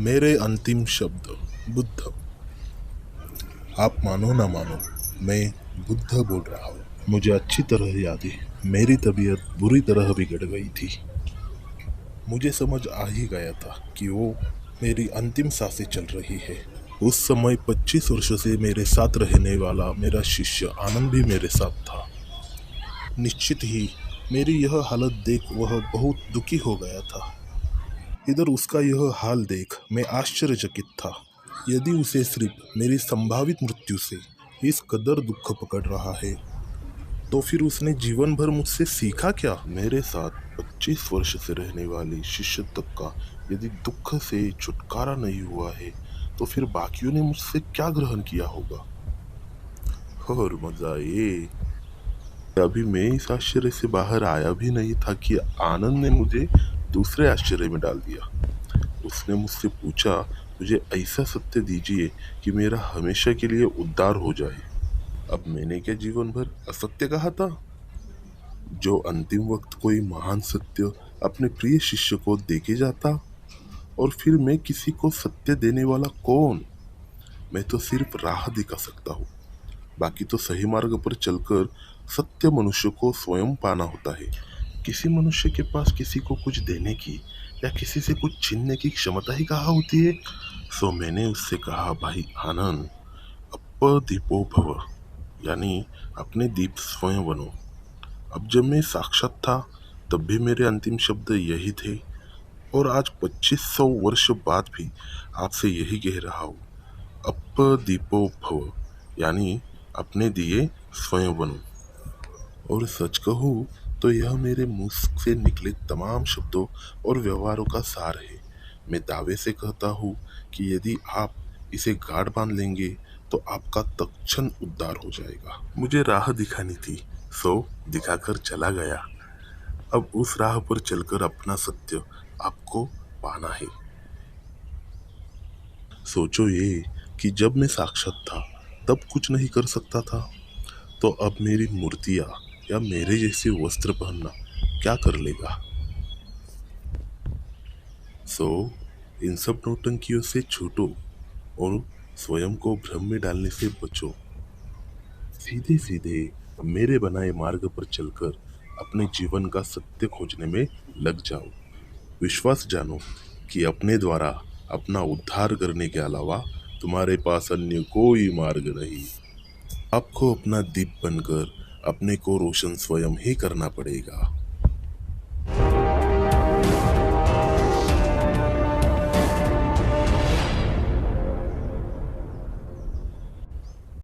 मेरे अंतिम शब्द। बुद्ध। आप मानो ना मानो, मैं बुद्ध बोल रहा हूँ। मुझे अच्छी तरह याद है, मेरी तबीयत बुरी तरह बिगड़ गई थी। मुझे समझ आ ही गया था कि वो मेरी अंतिम सांसें चल रही है। उस समय 25 वर्ष से मेरे साथ रहने वाला मेरा शिष्य आनंद भी मेरे साथ था। निश्चित ही मेरी यह हालत देख वह बहुत दुखी हो गया था। इधर उसका यह हाल देख मैं आश्चर्यचकित था। यदि उसे सिर्फ मेरी संभावित मृत्यु से इस कदर दुख पकड़ रहा है, तो फिर उसने जीवन भर मुझसे सीखा क्या? मेरे साथ 25 वर्ष से रहने वाली शिष्य तक का यदि दुख से छुटकारा नहीं हुआ है, तो फिर बाकियों ने मुझसे क्या ग्रहण किया होगा? और मजा ये, अभी मैं इस आश्चर्य से बाहर आया भी नहीं था कि आनंद ने मुझे दूसरे आश्चर्य में डाल दिया। उसने मुझसे पूछा, मुझे ऐसा सत्य दीजिए कि मेरा हमेशा के लिए उद्धार हो जाए। अब मैंने क्या जीवन भर असत्य कहा था? जो अंतिम वक्त कोई महान सत्य अपने प्रिय शिष्य को देके जाता, और फिर मैं किसी को सत्य देने वाला कौन? मैं तो सिर्फ राह दिखा सकता हूँ। बाकी तो सही मार्ग पर चलकर सत्य मनुष्य को स्वयं पाना होता है। किसी मनुष्य के पास किसी को कुछ देने की या किसी से कुछ छीनने की क्षमता ही कहाँ होती है? सो मैंने उससे कहा, भाई आनंद, दीपो भव, यानी अपने दीप स्वयं बनो। अब जब मैं साक्षात था, तब भी मेरे अंतिम शब्द यही थे, और आज 2500 वर्ष बाद भी आपसे यही कह रहा हूँ। अप दीपो भव, यानी अपने दिए स्वयं बनो। और सच कहूँ तो यह मेरे मुंह से निकले तमाम शब्दों और व्यवहारों का सार है। मैं दावे से कहता हूँ कि यदि आप इसे गाढ़ बांध लेंगे, तो आपका तत्क्षण उद्धार हो जाएगा। मुझे राह दिखानी थी, सो दिखाकर चला गया। अब उस राह पर चलकर अपना सत्य आपको पाना है। सोचो ये कि जब मैं साक्षात था, तब कुछ नहीं कर सकता था, तो अब मेरी मूर्तियाँ या मेरे जैसे वस्त्र पहनना क्या कर लेगा? सो इन सब नौटंकियों से छूटो और स्वयं को भ्रम में डालने से बचो। सीधे सीधे मेरे बनाए मार्ग पर चलकर अपने जीवन का सत्य खोजने में लग जाओ। विश्वास जानो कि अपने द्वारा अपना उद्धार करने के अलावा तुम्हारे पास अन्य कोई मार्ग नहीं। आपको अपना दीप बनकर अपने को रोशन स्वयं ही करना पड़ेगा।